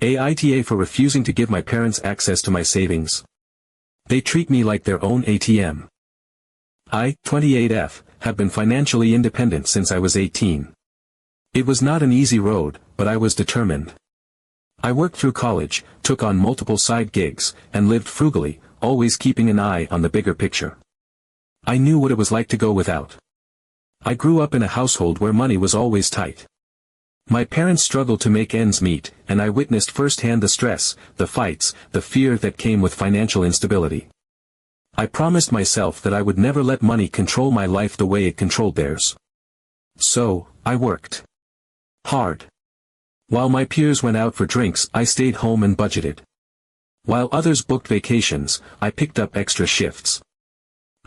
AITA for refusing to give my parents access to my savings. They treat me like their own ATM. I, 28F, have been financially independent since I was 18. It was not an easy road, but I was determined. I worked through college, took on multiple side gigs, and lived frugally, always keeping an eye on the bigger picture. I knew what it was like to go without. I grew up in a household where money was always tight. My parents struggled to make ends meet, and I witnessed firsthand the stress, the fights, the fear that came with financial instability. I promised myself that I would never let money control my life the way it controlled theirs. So, I worked hard. While my peers went out for drinks, I stayed home and budgeted. While others booked vacations, I picked up extra shifts.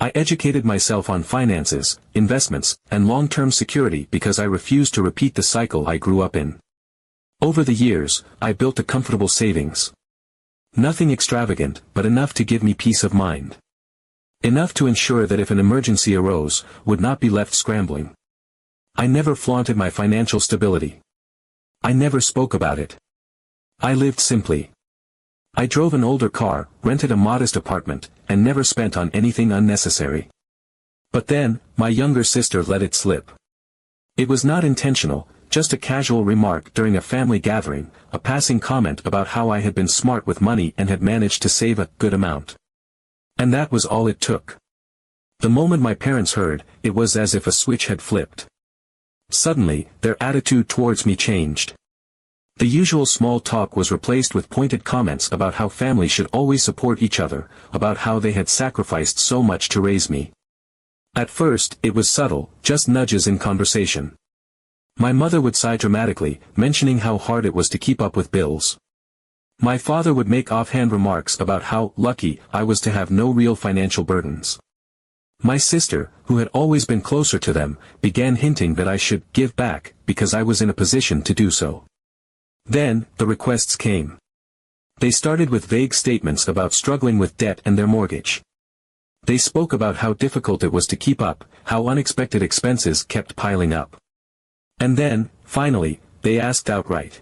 I educated myself on finances, investments, and long-term security because I refused to repeat the cycle I grew up in. Over the years, I built a comfortable savings. Nothing extravagant, but enough to give me peace of mind. Enough to ensure that if an emergency arose, would not be left scrambling. I never flaunted my financial stability. I never spoke about it. I lived simply. I drove an older car, rented a modest apartment, and never spent on anything unnecessary. But then, my younger sister let it slip. It was not intentional, just a casual remark during a family gathering, a passing comment about how I had been smart with money and had managed to save a good amount. And that was all it took. The moment my parents heard, it was as if a switch had flipped. Suddenly, their attitude towards me changed. The usual small talk was replaced with pointed comments about how families should always support each other, about how they had sacrificed so much to raise me. At first, it was subtle, just nudges in conversation. My mother would sigh dramatically, mentioning how hard it was to keep up with bills. My father would make offhand remarks about how lucky I was to have no real financial burdens. My sister, who had always been closer to them, began hinting that I should give back, because I was in a position to do so. Then, the requests came. They started with vague statements about struggling with debt and their mortgage. They spoke about how difficult it was to keep up, how unexpected expenses kept piling up. And then, finally, they asked outright.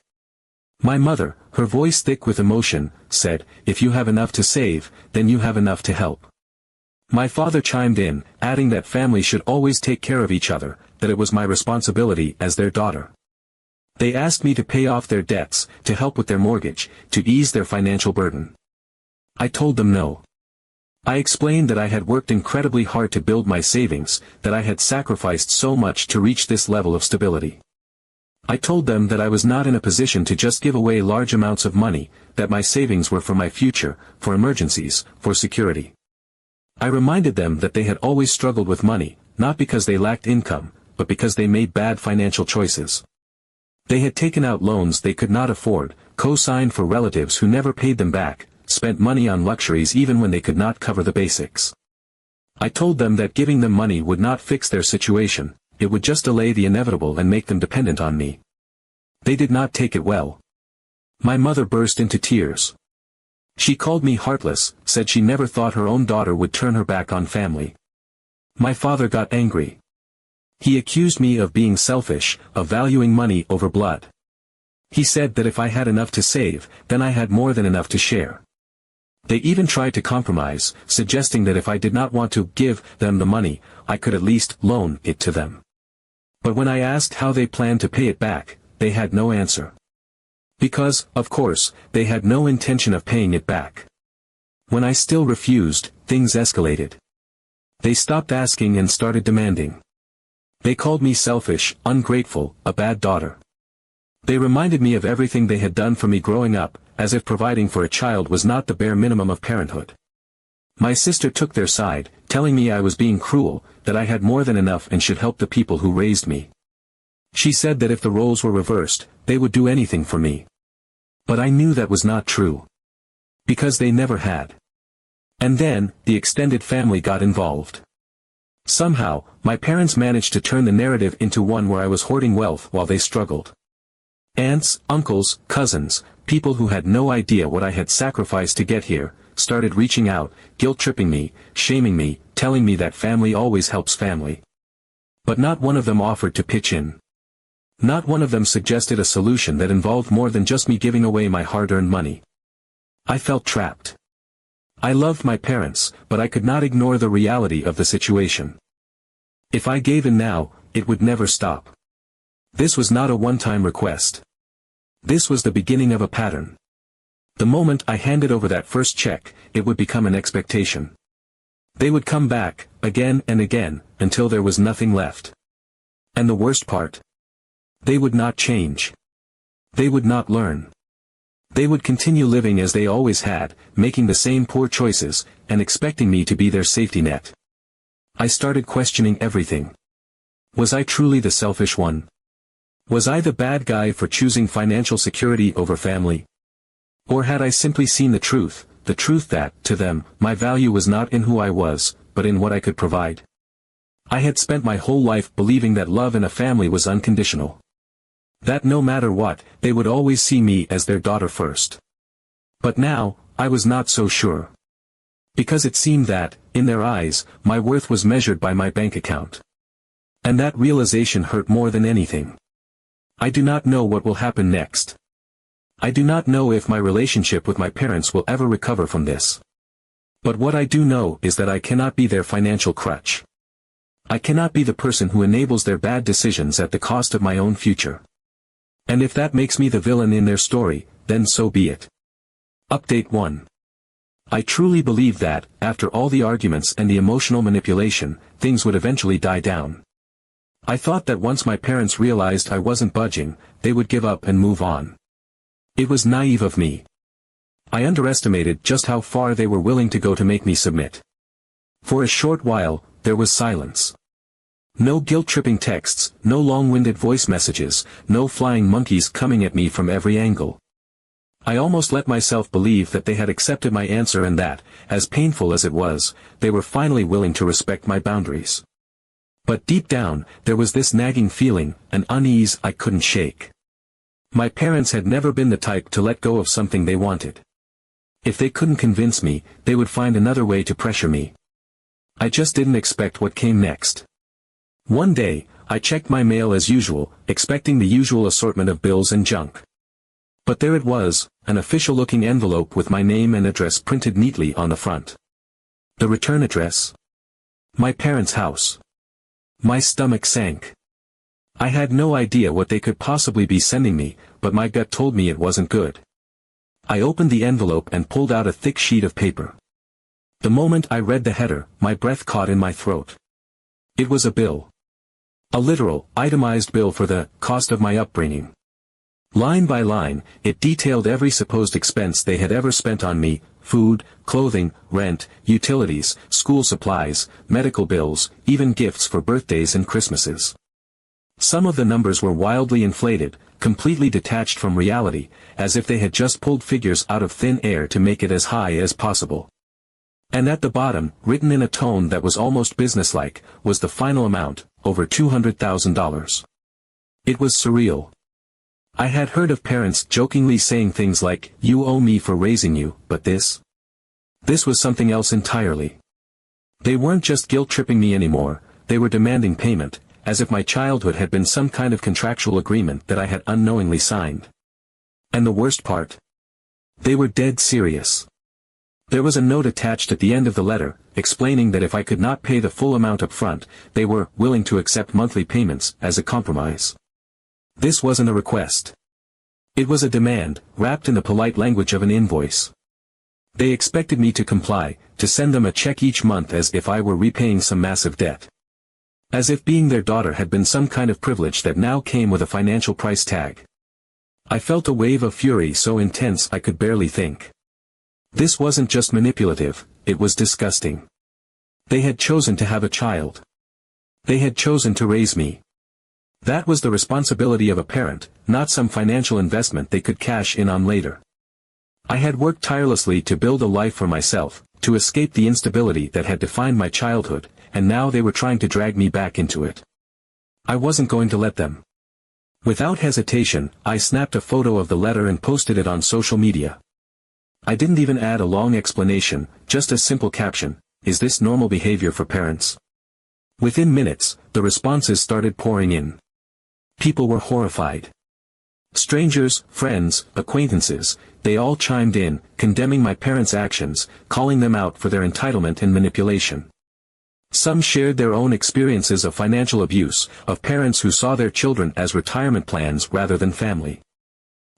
My mother, her voice thick with emotion, said, "If you have enough to save, then you have enough to help." My father chimed in, adding that families should always take care of each other, that it was my responsibility as their daughter. They asked me to pay off their debts, to help with their mortgage, to ease their financial burden. I told them no. I explained that I had worked incredibly hard to build my savings, that I had sacrificed so much to reach this level of stability. I told them that I was not in a position to just give away large amounts of money, that my savings were for my future, for emergencies, for security. I reminded them that they had always struggled with money, not because they lacked income, but because they made bad financial choices. They had taken out loans they could not afford, co-signed for relatives who never paid them back, spent money on luxuries even when they could not cover the basics. I told them that giving them money would not fix their situation, it would just delay the inevitable and make them dependent on me. They did not take it well. My mother burst into tears. She called me heartless, said she never thought her own daughter would turn her back on family. My father got angry. He accused me of being selfish, of valuing money over blood. He said that if I had enough to save, then I had more than enough to share. They even tried to compromise, suggesting that if I did not want to give them the money, I could at least loan it to them. But when I asked how they planned to pay it back, they had no answer. Because, of course, they had no intention of paying it back. When I still refused, things escalated. They stopped asking and started demanding. They called me selfish, ungrateful, a bad daughter. They reminded me of everything they had done for me growing up, as if providing for a child was not the bare minimum of parenthood. My sister took their side, telling me I was being cruel, that I had more than enough and should help the people who raised me. She said that if the roles were reversed, they would do anything for me. But I knew that was not true. Because they never had. And then, the extended family got involved. Somehow, my parents managed to turn the narrative into one where I was hoarding wealth while they struggled. Aunts, uncles, cousins, people who had no idea what I had sacrificed to get here, started reaching out, guilt-tripping me, shaming me, telling me that family always helps family. But not one of them offered to pitch in. Not one of them suggested a solution that involved more than just me giving away my hard-earned money. I felt trapped. I loved my parents, but I could not ignore the reality of the situation. If I gave in now, it would never stop. This was not a one-time request. This was the beginning of a pattern. The moment I handed over that first check, it would become an expectation. They would come back, again and again, until there was nothing left. And the worst part? They would not change. They would not learn. They would continue living as they always had, making the same poor choices, and expecting me to be their safety net. I started questioning everything. Was I truly the selfish one? Was I the bad guy for choosing financial security over family? Or had I simply seen the truth that, to them, my value was not in who I was, but in what I could provide? I had spent my whole life believing that love in a family was unconditional. That no matter what, they would always see me as their daughter first. But now, I was not so sure. Because it seemed that, in their eyes, my worth was measured by my bank account. And that realization hurt more than anything. I do not know what will happen next. I do not know if my relationship with my parents will ever recover from this. But what I do know is that I cannot be their financial crutch. I cannot be the person who enables their bad decisions at the cost of my own future. And if that makes me the villain in their story, then so be it. Update 1. I truly believe that, after all the arguments and the emotional manipulation, things would eventually die down. I thought that once my parents realized I wasn't budging, they would give up and move on. It was naive of me. I underestimated just how far they were willing to go to make me submit. For a short while, there was silence. No guilt-tripping texts, no long-winded voice messages, no flying monkeys coming at me from every angle. I almost let myself believe that they had accepted my answer and that, as painful as it was, they were finally willing to respect my boundaries. But deep down, there was this nagging feeling, an unease I couldn't shake. My parents had never been the type to let go of something they wanted. If they couldn't convince me, they would find another way to pressure me. I just didn't expect what came next. One day, I checked my mail as usual, expecting the usual assortment of bills and junk. But there it was, an official-looking envelope with my name and address printed neatly on the front. The return address? My parents' house. My stomach sank. I had no idea what they could possibly be sending me, but my gut told me it wasn't good. I opened the envelope and pulled out a thick sheet of paper. The moment I read the header, my breath caught in my throat. It was a bill. A literal, itemized bill for the cost of my upbringing. Line by line, it detailed every supposed expense they had ever spent on me: food, clothing, rent, utilities, school supplies, medical bills, even gifts for birthdays and Christmases. Some of the numbers were wildly inflated, completely detached from reality, as if they had just pulled figures out of thin air to make it as high as possible. And at the bottom, written in a tone that was almost businesslike, was the final amount, over $200,000. It was surreal. I had heard of parents jokingly saying things like, "You owe me for raising you," but this was something else entirely. They weren't just guilt-tripping me anymore, they were demanding payment, as if my childhood had been some kind of contractual agreement that I had unknowingly signed. And the worst part? They were dead serious. There was a note attached at the end of the letter, explaining that if I could not pay the full amount up front, they were willing to accept monthly payments as a compromise. This wasn't a request. It was a demand, wrapped in the polite language of an invoice. They expected me to comply, to send them a check each month as if I were repaying some massive debt. As if being their daughter had been some kind of privilege that now came with a financial price tag. I felt a wave of fury so intense I could barely think. This wasn't just manipulative, it was disgusting. They had chosen to have a child. They had chosen to raise me. That was the responsibility of a parent, not some financial investment they could cash in on later. I had worked tirelessly to build a life for myself, to escape the instability that had defined my childhood, and now they were trying to drag me back into it. I wasn't going to let them. Without hesitation, I snapped a photo of the letter and posted it on social media. I didn't even add a long explanation, just a simple caption: "Is this normal behavior for parents?" Within minutes, the responses started pouring in. People were horrified. Strangers, friends, acquaintances, they all chimed in, condemning my parents' actions, calling them out for their entitlement and manipulation. Some shared their own experiences of financial abuse, of parents who saw their children as retirement plans rather than family.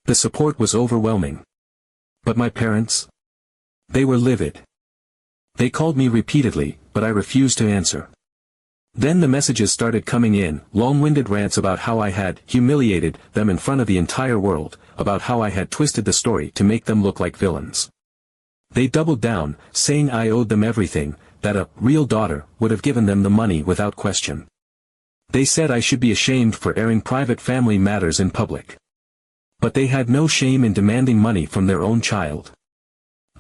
The support was overwhelming. But my parents? They were livid. They called me repeatedly, but I refused to answer. Then the messages started coming in, long-winded rants about how I had humiliated them in front of the entire world, about how I had twisted the story to make them look like villains. They doubled down, saying I owed them everything, that a real daughter would have given them the money without question. They said I should be ashamed for airing private family matters in public. But they had no shame in demanding money from their own child.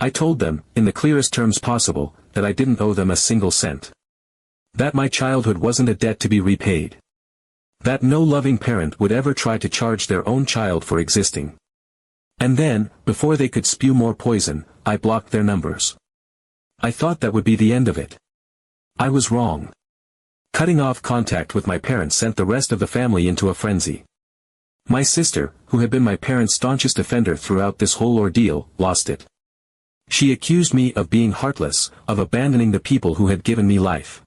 I told them, in the clearest terms possible, that I didn't owe them a single cent. That my childhood wasn't a debt to be repaid. That no loving parent would ever try to charge their own child for existing. And then, before they could spew more poison, I blocked their numbers. I thought that would be the end of it. I was wrong. Cutting off contact with my parents sent the rest of the family into a frenzy. My sister, who had been my parents' staunchest defender throughout this whole ordeal, lost it. She accused me of being heartless, of abandoning the people who had given me life.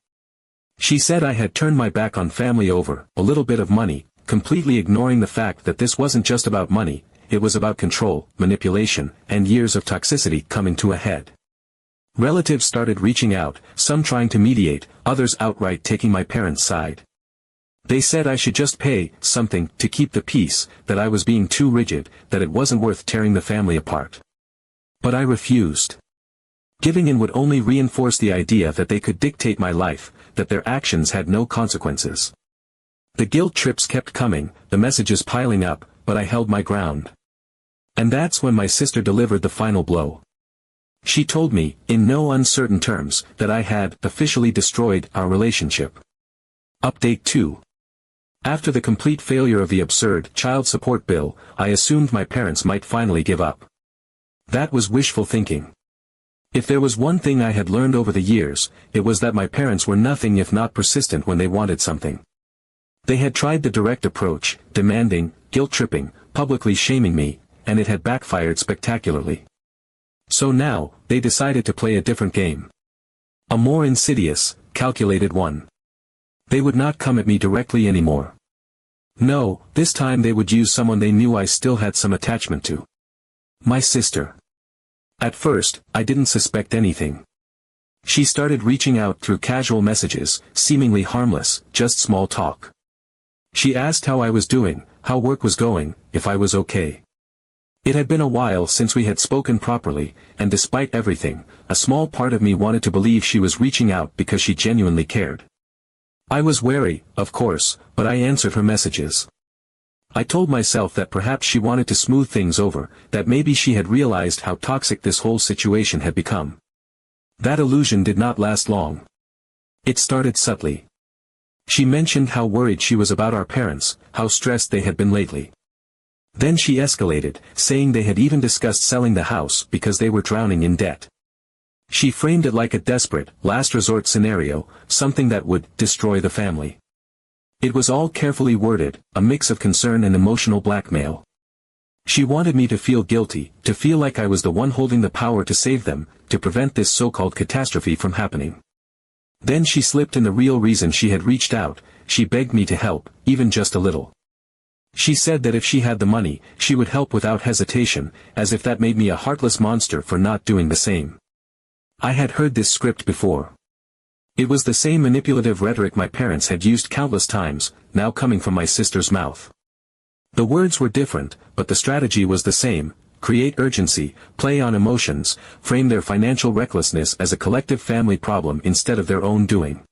She said I had turned my back on family over a little bit of money, completely ignoring the fact that this wasn't just about money, it was about control, manipulation, and years of toxicity coming to a head. Relatives started reaching out, some trying to mediate, others outright taking my parents' side. They said I should just pay something to keep the peace, that I was being too rigid, that it wasn't worth tearing the family apart. But I refused. Giving in would only reinforce the idea that they could dictate my life, that their actions had no consequences. The guilt trips kept coming, the messages piling up, but I held my ground. And that's when my sister delivered the final blow. She told me, in no uncertain terms, that I had officially destroyed our relationship. Update 2. After the complete failure of the absurd child support bill, I assumed my parents might finally give up. That was wishful thinking. If there was one thing I had learned over the years, it was that my parents were nothing if not persistent when they wanted something. They had tried the direct approach, demanding, guilt-tripping, publicly shaming me, and it had backfired spectacularly. So now, they decided to play a different game. A more insidious, calculated one. They would not come at me directly anymore. No, this time they would use someone they knew I still had some attachment to. My sister. At first, I didn't suspect anything. She started reaching out through casual messages, seemingly harmless, just small talk. She asked how I was doing, how work was going, if I was okay. It had been a while since we had spoken properly, and despite everything, a small part of me wanted to believe she was reaching out because she genuinely cared. I was wary, of course, but I answered her messages. I told myself that perhaps she wanted to smooth things over, that maybe she had realized how toxic this whole situation had become. That illusion did not last long. It started subtly. She mentioned how worried she was about our parents, how stressed they had been lately. Then she escalated, saying they had even discussed selling the house because they were drowning in debt. She framed it like a desperate, last resort scenario, something that would destroy the family. It was all carefully worded, a mix of concern and emotional blackmail. She wanted me to feel guilty, to feel like I was the one holding the power to save them, to prevent this so-called catastrophe from happening. Then she slipped in the real reason she had reached out, she begged me to help, even just a little. She said that if she had the money, she would help without hesitation, as if that made me a heartless monster for not doing the same. I had heard this script before. It was the same manipulative rhetoric my parents had used countless times, now coming from my sister's mouth. The words were different, but the strategy was the same: create urgency, play on emotions, frame their financial recklessness as a collective family problem instead of their own doing.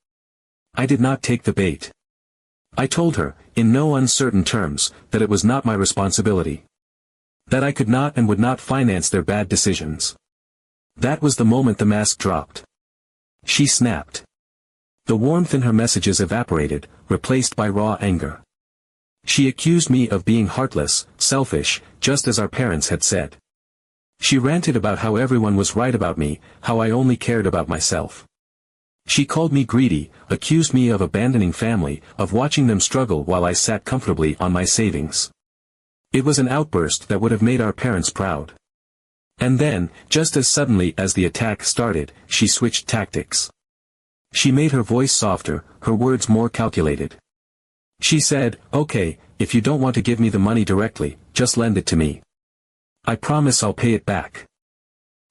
I did not take the bait. I told her, in no uncertain terms, that it was not my responsibility. That I could not and would not finance their bad decisions. That was the moment the mask dropped. She snapped. The warmth in her messages evaporated, replaced by raw anger. She accused me of being heartless, selfish, just as our parents had said. She ranted about how everyone was right about me, how I only cared about myself. She called me greedy, accused me of abandoning family, of watching them struggle while I sat comfortably on my savings. It was an outburst that would have made our parents proud. And then, just as suddenly as the attack started, she switched tactics. She made her voice softer, her words more calculated. She said, "Okay, if you don't want to give me the money directly, just lend it to me. I promise I'll pay it back."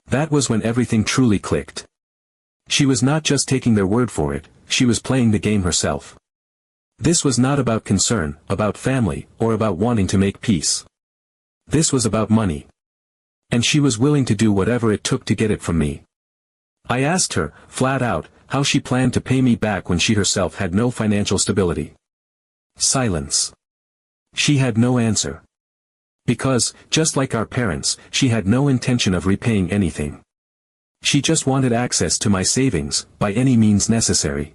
That was when everything truly clicked. She was not just taking their word for it, she was playing the game herself. This was not about concern, about family, or about wanting to make peace. This was about money. And she was willing to do whatever it took to get it from me. I asked her, flat out, how she planned to pay me back when she herself had no financial stability. Silence. She had no answer. Because, just like our parents, she had no intention of repaying anything. She just wanted access to my savings, by any means necessary.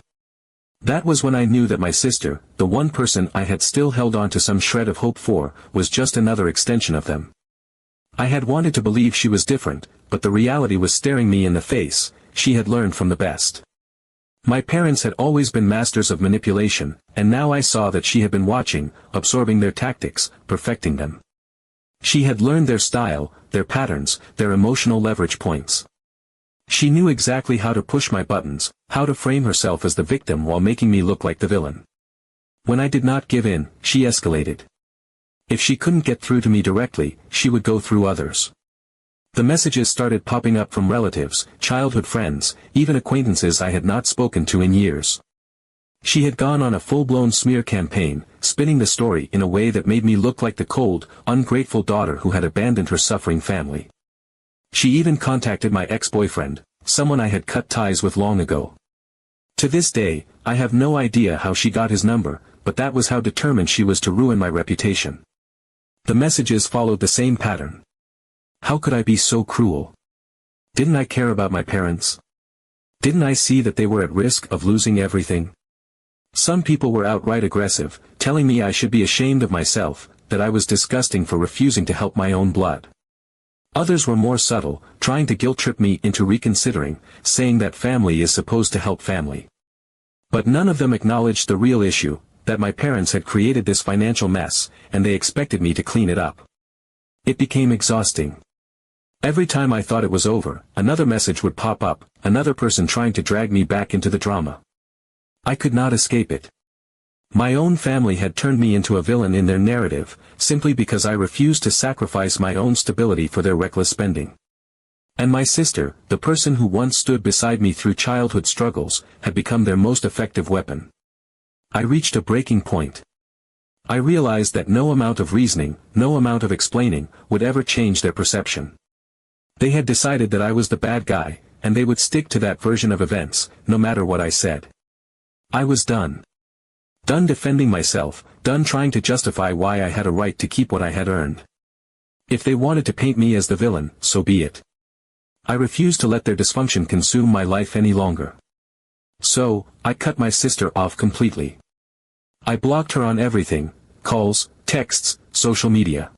That was when I knew that my sister, the one person I had still held on to some shred of hope for, was just another extension of them. I had wanted to believe she was different, but the reality was staring me in the face. She had learned from the best. My parents had always been masters of manipulation, and now I saw that she had been watching, absorbing their tactics, perfecting them. She had learned their style, their patterns, their emotional leverage points. She knew exactly how to push my buttons, how to frame herself as the victim while making me look like the villain. When I did not give in, she escalated. If she couldn't get through to me directly, she would go through others. The messages started popping up from relatives, childhood friends, even acquaintances I had not spoken to in years. She had gone on a full-blown smear campaign, spinning the story in a way that made me look like the cold, ungrateful daughter who had abandoned her suffering family. She even contacted my ex-boyfriend, someone I had cut ties with long ago. To this day, I have no idea how she got his number, but that was how determined she was to ruin my reputation. The messages followed the same pattern. How could I be so cruel? Didn't I care about my parents? Didn't I see that they were at risk of losing everything? Some people were outright aggressive, telling me I should be ashamed of myself, that I was disgusting for refusing to help my own blood. Others were more subtle, trying to guilt-trip me into reconsidering, saying that family is supposed to help family. But none of them acknowledged the real issue, that my parents had created this financial mess, and they expected me to clean it up. It became exhausting. Every time I thought it was over, another message would pop up, another person trying to drag me back into the drama. I could not escape it. My own family had turned me into a villain in their narrative, simply because I refused to sacrifice my own stability for their reckless spending. And my sister, the person who once stood beside me through childhood struggles, had become their most effective weapon. I reached a breaking point. I realized that no amount of reasoning, no amount of explaining, would ever change their perception. They had decided that I was the bad guy, and they would stick to that version of events, no matter what I said. I was done. Done defending myself, done trying to justify why I had a right to keep what I had earned. If they wanted to paint me as the villain, so be it. I refused to let their dysfunction consume my life any longer. So, I cut my sister off completely. I blocked her on everything, calls, texts, social media.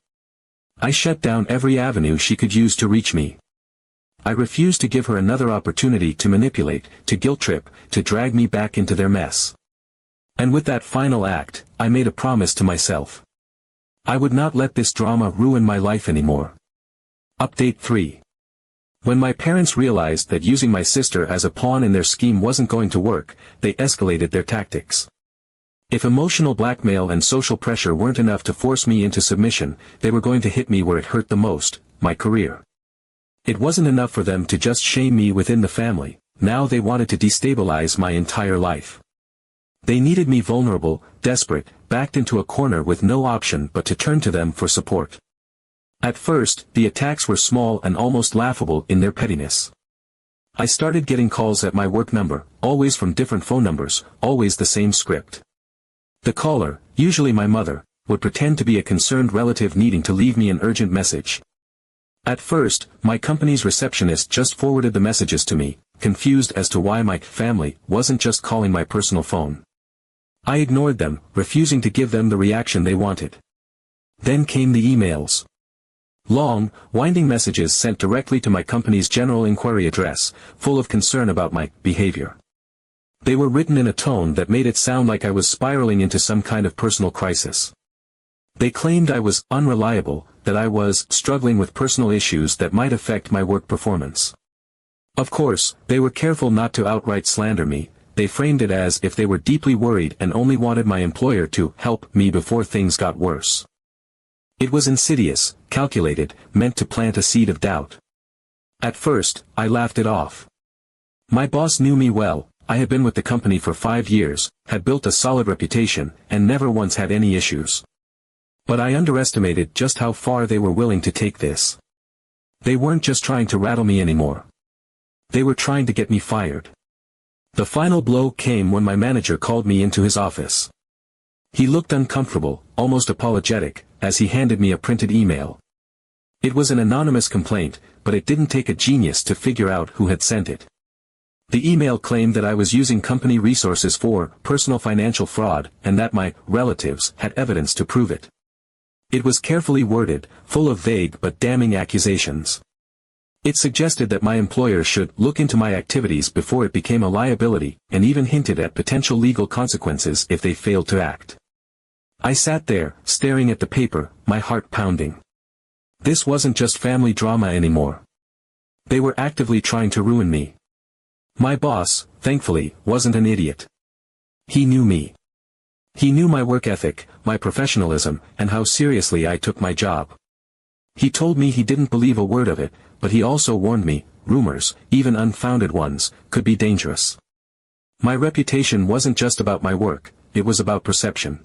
I shut down every avenue she could use to reach me. I refused to give her another opportunity to manipulate, to guilt-trip, to drag me back into their mess. And with that final act, I made a promise to myself. I would not let this drama ruin my life anymore. Update 3. When my parents realized that using my sister as a pawn in their scheme wasn't going to work, they escalated their tactics. If emotional blackmail and social pressure weren't enough to force me into submission, they were going to hit me where it hurt the most, my career. It wasn't enough for them to just shame me within the family, now they wanted to destabilize my entire life. They needed me vulnerable, desperate, backed into a corner with no option but to turn to them for support. At first, the attacks were small and almost laughable in their pettiness. I started getting calls at my work number, always from different phone numbers, always the same script. The caller, usually my mother, would pretend to be a concerned relative needing to leave me an urgent message. At first, my company's receptionist just forwarded the messages to me, confused as to why my family wasn't just calling my personal phone. I ignored them, refusing to give them the reaction they wanted. Then came the emails. Long, winding messages sent directly to my company's general inquiry address, full of concern about my behavior. They were written in a tone that made it sound like I was spiraling into some kind of personal crisis. They claimed I was unreliable, that I was struggling with personal issues that might affect my work performance. Of course, they were careful not to outright slander me. They framed it as if they were deeply worried and only wanted my employer to help me before things got worse. It was insidious, calculated, meant to plant a seed of doubt. At first, I laughed it off. My boss knew me well. I had been with the company for 5 years, had built a solid reputation, and never once had any issues. But I underestimated just how far they were willing to take this. They weren't just trying to rattle me anymore. They were trying to get me fired. The final blow came when my manager called me into his office. He looked uncomfortable, almost apologetic, as he handed me a printed email. It was an anonymous complaint, but it didn't take a genius to figure out who had sent it. The email claimed that I was using company resources for personal financial fraud, and that my relatives had evidence to prove it. It was carefully worded, full of vague but damning accusations. It suggested that my employer should look into my activities before it became a liability, and even hinted at potential legal consequences if they failed to act. I sat there, staring at the paper, my heart pounding. This wasn't just family drama anymore. They were actively trying to ruin me. My boss, thankfully, wasn't an idiot. He knew me. He knew my work ethic, my professionalism, and how seriously I took my job. He told me he didn't believe a word of it, but he also warned me, rumors, even unfounded ones, could be dangerous. My reputation wasn't just about my work, it was about perception.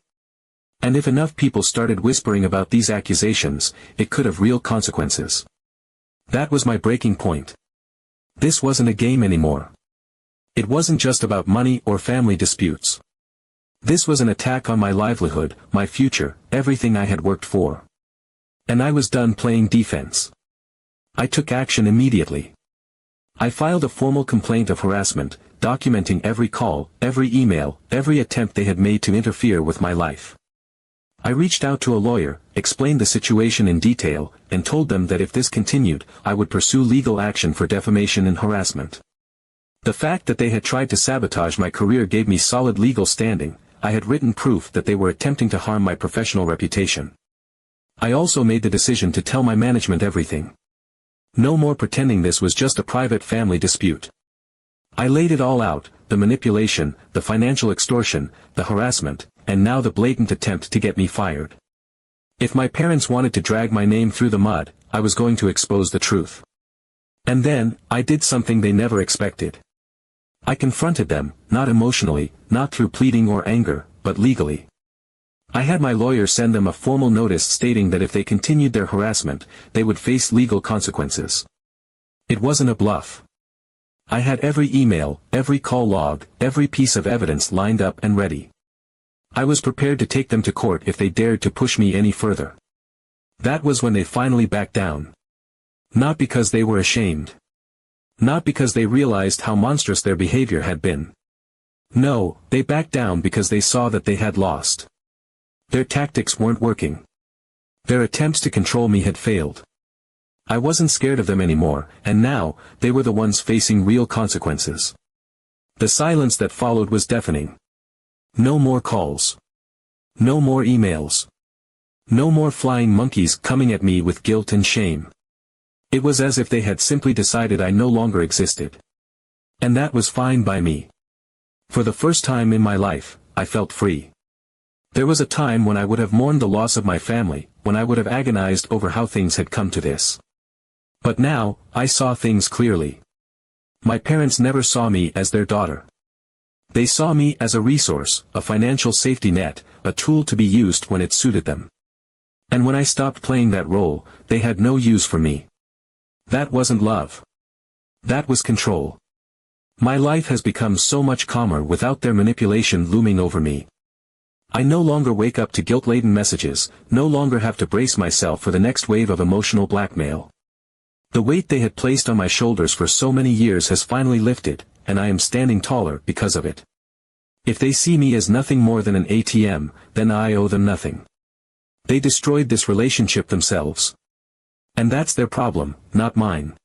And if enough people started whispering about these accusations, it could have real consequences. That was my breaking point. This wasn't a game anymore. It wasn't just about money or family disputes. This was an attack on my livelihood, my future, everything I had worked for. And I was done playing defense. I took action immediately. I filed a formal complaint of harassment, documenting every call, every email, every attempt they had made to interfere with my life. I reached out to a lawyer, explained the situation in detail, and told them that if this continued, I would pursue legal action for defamation and harassment. The fact that they had tried to sabotage my career gave me solid legal standing. I had written proof that they were attempting to harm my professional reputation. I also made the decision to tell my management everything. No more pretending this was just a private family dispute. I laid it all out, the manipulation, the financial extortion, the harassment, and now the blatant attempt to get me fired. If my parents wanted to drag my name through the mud, I was going to expose the truth. And then, I did something they never expected. I confronted them, not emotionally, not through pleading or anger, but legally. I had my lawyer send them a formal notice stating that if they continued their harassment, they would face legal consequences. It wasn't a bluff. I had every email, every call log, every piece of evidence lined up and ready. I was prepared to take them to court if they dared to push me any further. That was when they finally backed down. Not because they were ashamed. Not because they realized how monstrous their behavior had been. No, they backed down because they saw that they had lost. Their tactics weren't working. Their attempts to control me had failed. I wasn't scared of them anymore, and now, they were the ones facing real consequences. The silence that followed was deafening. No more calls. No more emails. No more flying monkeys coming at me with guilt and shame. It was as if they had simply decided I no longer existed. And that was fine by me. For the first time in my life, I felt free. There was a time when I would have mourned the loss of my family, when I would have agonized over how things had come to this. But now, I saw things clearly. My parents never saw me as their daughter. They saw me as a resource, a financial safety net, a tool to be used when it suited them. And when I stopped playing that role, they had no use for me. That wasn't love. That was control. My life has become so much calmer without their manipulation looming over me. I no longer wake up to guilt-laden messages, no longer have to brace myself for the next wave of emotional blackmail. The weight they had placed on my shoulders for so many years has finally lifted, and I am standing taller because of it. If they see me as nothing more than an ATM, then I owe them nothing. They destroyed this relationship themselves. And that's their problem, not mine.